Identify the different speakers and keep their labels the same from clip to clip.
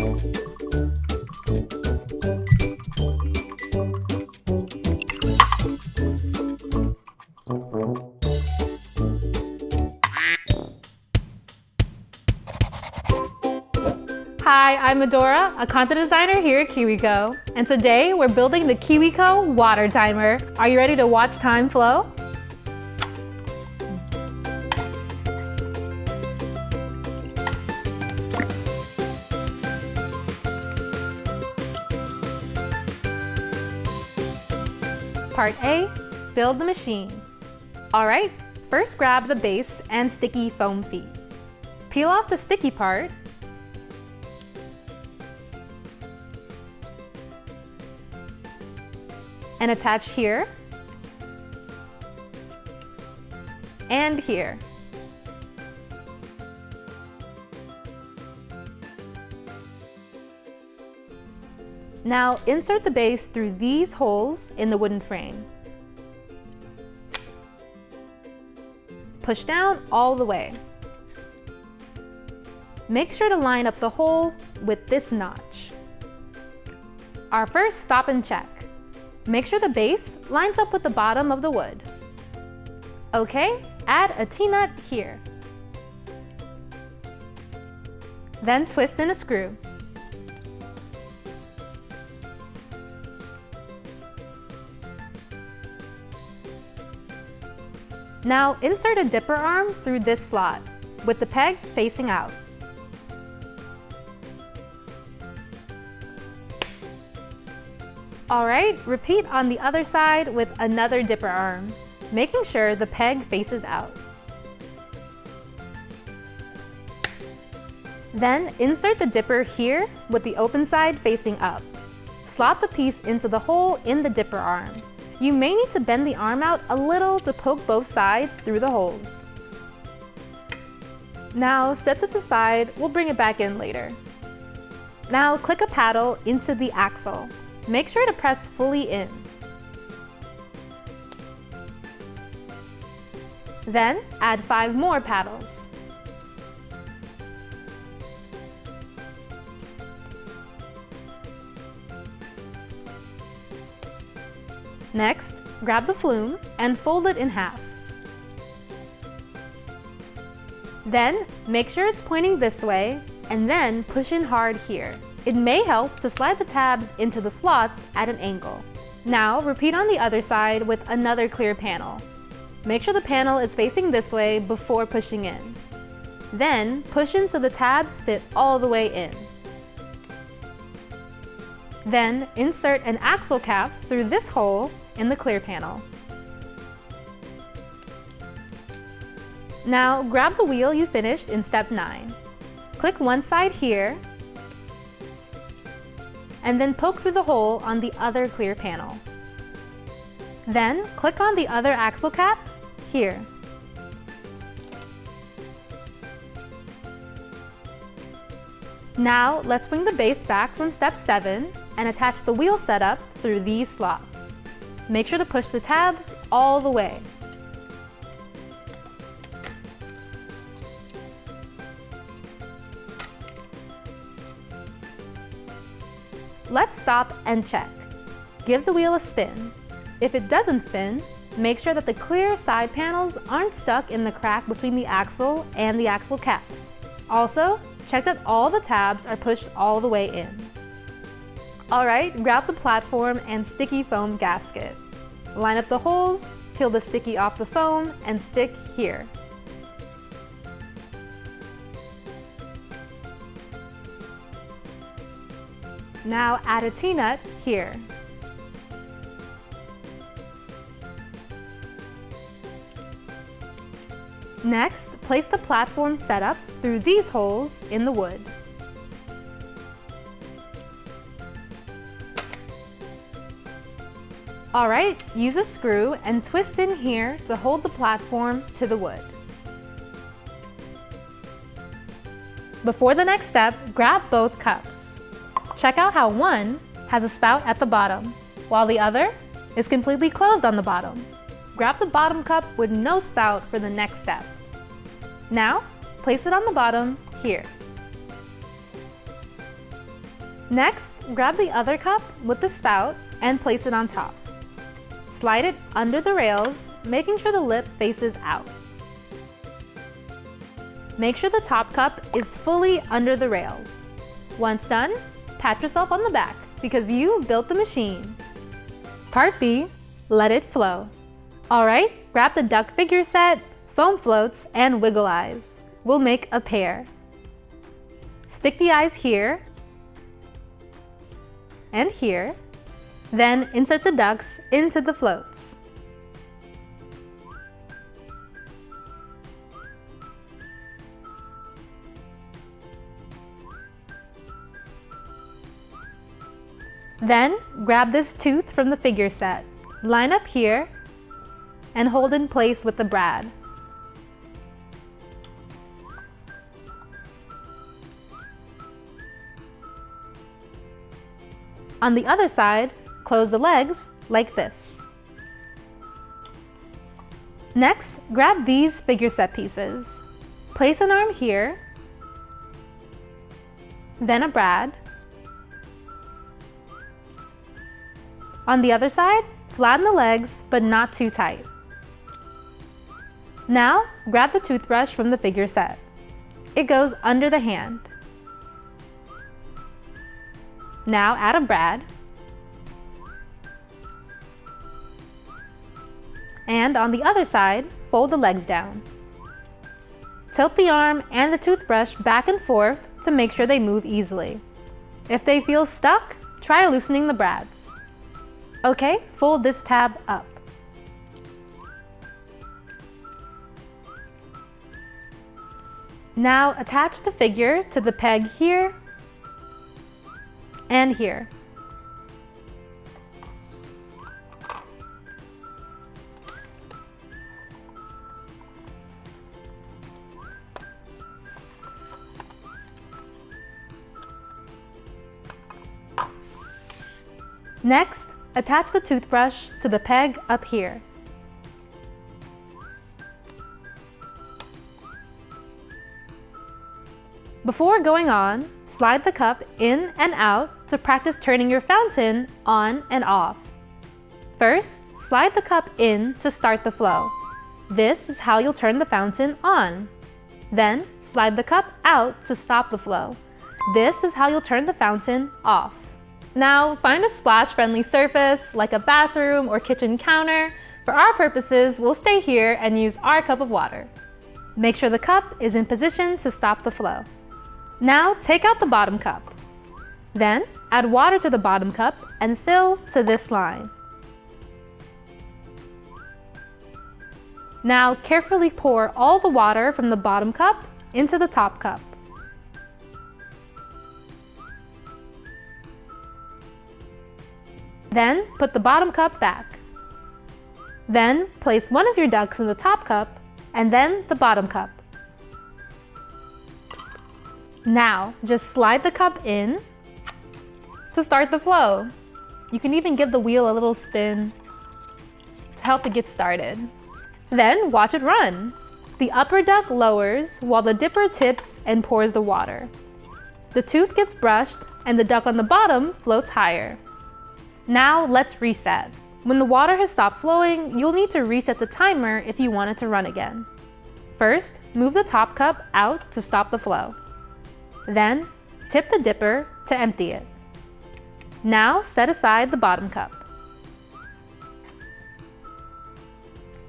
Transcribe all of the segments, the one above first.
Speaker 1: Hi, I'm Medora, a content designer here at KiwiCo, and today we're building the KiwiCo water timer. Are you ready to watch time flow? Part A, build the machine. All right, first grab the base and sticky foam feet. Peel off the sticky part and attach here and here. Now insert the base through these holes in the wooden frame. Push down all the way. Make sure to line up the hole with this notch. Our first stop and check. Make sure the base lines up with the bottom of the wood. Okay, add a T-nut here. Then twist in a screw. Now insert a dipper arm through this slot, with the peg facing out. Alright, repeat on the other side with another dipper arm, making sure the peg faces out. Then insert the dipper here with the open side facing up. Slot the piece into the hole in the dipper arm. You may need to bend the arm out a little to poke both sides through the holes. Now set this aside, we'll bring it back in later. Now click a paddle into the axle. Make sure to press fully in. Then add 5 more paddles. Next, grab the flume and fold it in half. Then, make sure it's pointing this way, and then push in hard here. It may help to slide the tabs into the slots at an angle. Now, repeat on the other side with another clear panel. Make sure the panel is facing this way before pushing in. Then, push in so the tabs fit all the way in. Then, insert an axle cap through this hole in the clear panel. Now, grab the wheel you finished in step 9. Click one side here, and then poke through the hole on the other clear panel. Then, click on the other axle cap here. Now, let's bring the base back from step 7 and attach the wheel setup through these slots. Make sure to push the tabs all the way. Let's stop and check. Give the wheel a spin. If it doesn't spin, make sure that the clear side panels aren't stuck in the crack between the axle and the axle caps. Also, check that all the tabs are pushed all the way in. Alright, grab the platform and sticky foam gasket. Line up the holes, peel the sticky off the foam, and stick here. Now add a T-nut here. Next, place the platform setup through these holes in the wood. Alright, use a screw and twist in here to hold the platform to the wood. Before the next step, grab both cups. Check out how one has a spout at the bottom, while the other is completely closed on the bottom. Grab the bottom cup with no spout for the next step. Now, place it on the bottom here. Next, grab the other cup with the spout and place it on top. Slide it under the rails, making sure the lip faces out. Make sure the top cup is fully under the rails. Once done, pat yourself on the back because you built the machine. Part B, let it flow. All right, grab the duck figure set, foam floats, and wiggle eyes. We'll make a pair. Stick the eyes here and here, then insert the ducks into the floats. Then, grab this tooth from the figure set, line up here, and hold in place with the brad. On the other side, close the legs like this. Next, grab these figure set pieces. Place an arm here, then a brad. On the other side, flatten the legs, but not too tight. Now, grab the toothbrush from the figure set. It goes under the hand. Now add a brad. And on the other side, fold the legs down. Tilt the arm and the toothbrush back and forth to make sure they move easily. If they feel stuck, try loosening the brads. Okay, fold this tab up. Now attach the figure to the peg here and here. Next, attach the toothbrush to the peg up here. Before going on, slide the cup in and out to practice turning your fountain on and off. First, slide the cup in to start the flow. This is how you'll turn the fountain on. Then, slide the cup out to stop the flow. This is how you'll turn the fountain off. Now, find a splash-friendly surface like a bathroom or kitchen counter. For our purposes, we'll stay here and use our cup of water. Make sure the cup is in position to stop the flow. Now, take out the bottom cup. Then, add water to the bottom cup and fill to this line. Now, carefully pour all the water from the bottom cup into the top cup. Then, put the bottom cup back. Then, place one of your ducks in the top cup and then the bottom cup. Now, just slide the cup in to start the flow. You can even give the wheel a little spin to help it get started. Then watch it run. The upper duck lowers while the dipper tips and pours the water. The tooth gets brushed and the duck on the bottom floats higher. Now let's reset. When the water has stopped flowing, you'll need to reset the timer if you want it to run again. First, move the top cup out to stop the flow. Then, tip the dipper to empty it. Now set aside the bottom cup.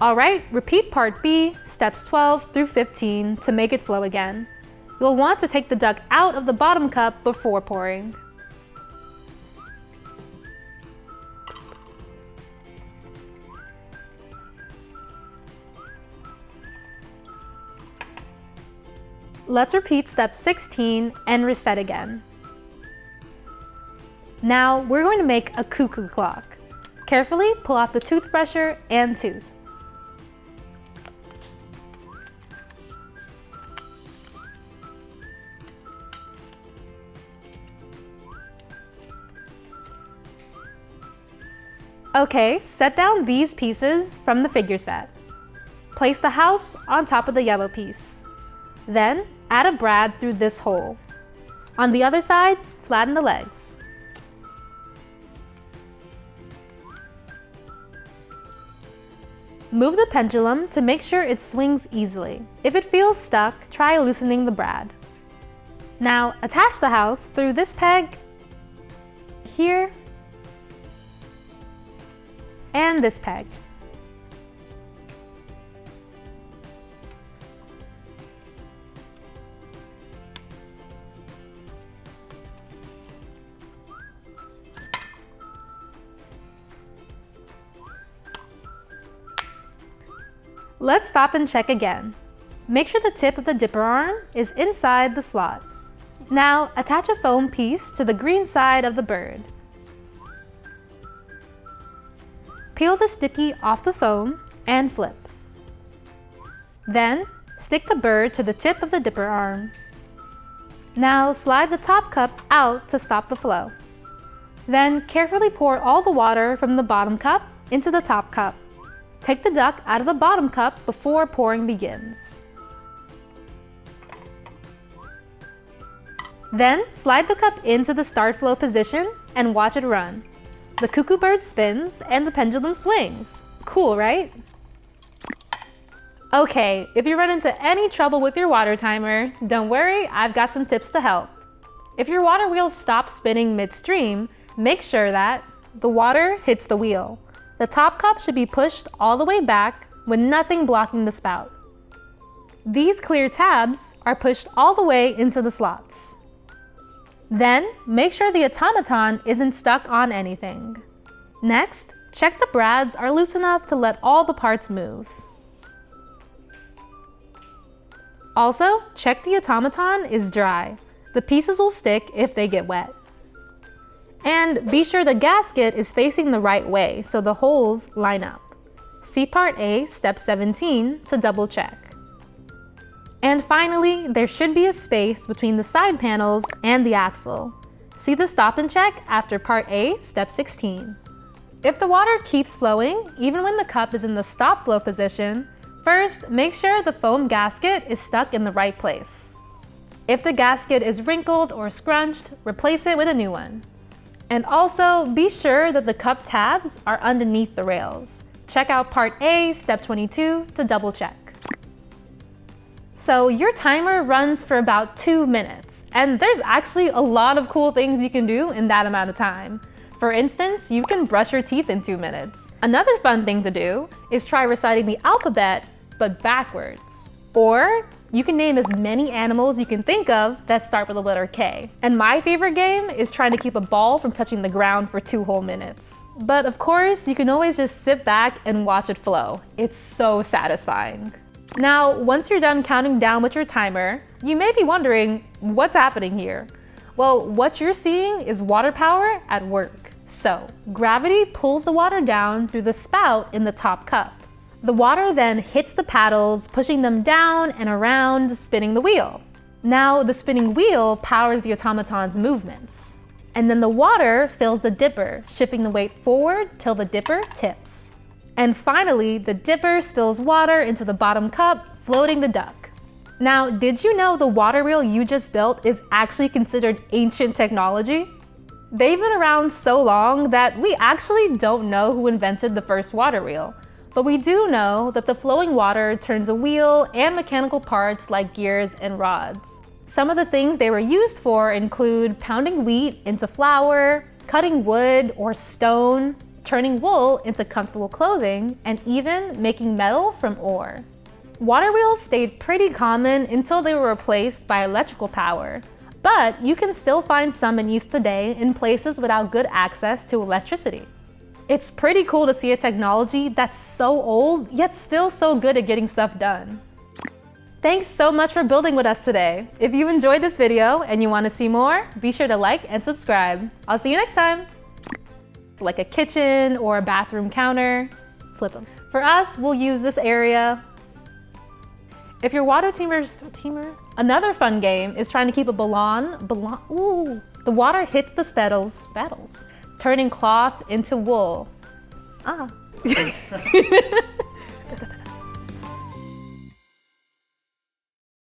Speaker 1: Alright, repeat part B, steps 12 through 15 to make it flow again. You'll want to take the duck out of the bottom cup before pouring. Let's repeat step 16 and reset again. Now we're going to make a cuckoo clock. Carefully pull out the toothbrusher and tooth. Okay, set down these pieces from the figure set. Place the house on top of the yellow piece. Then, add a brad through this hole. On the other side, flatten the legs. move the pendulum to make sure it swings easily. If it feels stuck, try loosening the brad. Now, attach the house through this peg, here, and this peg. Let's stop and check again. Make sure the tip of the dipper arm is inside the slot. Now, attach a foam piece to the green side of the bird. Peel the sticky off the foam and flip. Then, stick the bird to the tip of the dipper arm. Now, slide the top cup out to stop the flow. Then, carefully pour all the water from the bottom cup into the top cup. Take the duck out of the bottom cup before pouring begins. Then, slide the cup into the start flow position and watch it run. The cuckoo bird spins and the pendulum swings. Cool, right? Okay, if you run into any trouble with your water timer, don't worry, I've got some tips to help. If your water wheel stops spinning midstream, make sure that the water hits the wheel. The top cup should be pushed all the way back with nothing blocking the spout. These clear tabs are pushed all the way into the slots. Then, make sure the automaton isn't stuck on anything. Next, check the brads are loose enough to let all the parts move. Also, check the automaton is dry. The pieces will stick if they get wet. And be sure the gasket is facing the right way so the holes line up. See Part A, Step 17 to double check. And finally, there should be a space between the side panels and the axle. See the stop and check after Part A, Step 16. If the water keeps flowing, even when the cup is in the stop flow position, first make sure the foam gasket is stuck in the right place. If the gasket is wrinkled or scrunched, replace it with a new one. And also, be sure that the cup tabs are underneath the rails. Check out Part A, Step 22 to double check. So your timer runs for about 2 minutes, and there's actually a lot of cool things you can do in that amount of time. For instance, you can brush your teeth in 2 minutes. Another fun thing to do is try reciting the alphabet, but backwards. Or you can name as many animals you can think of that start with the letter K. And my favorite game is trying to keep a ball from touching the ground for 2 whole minutes. But of course, you can always just sit back and watch it flow. It's so satisfying. Now, once you're done counting down with your timer, you may be wondering, what's happening here? Well, what you're seeing is water power at work. So, gravity pulls the water down through the spout in the top cup. The water then hits the paddles, pushing them down and around, spinning the wheel. Now, the spinning wheel powers the automaton's movements. And then the water fills the dipper, shifting the weight forward till the dipper tips. And finally, the dipper spills water into the bottom cup, floating the duck. Now, did you know the water wheel you just built is actually considered ancient technology? They've been around so long that we actually don't know who invented the first water wheel. But we do know that the flowing water turns a wheel and mechanical parts like gears and rods. Some of the things they were used for include pounding wheat into flour, cutting wood or stone, turning wool into comfortable clothing, and even making metal from ore. Water wheels stayed pretty common until they were replaced by electrical power. But you can still find some in use today in places without good access to electricity. It's pretty cool to see a technology that's so old, yet still so good at getting stuff done. Thanks so much for building with us today. If you enjoyed this video and you want to see more, be sure to like and subscribe. I'll see you next time. Like a kitchen or a bathroom counter, flip them. For us, we'll use this area. If your water teamer's another fun game is trying to keep a ooh, the water hits the spettles, turning cloth into wool.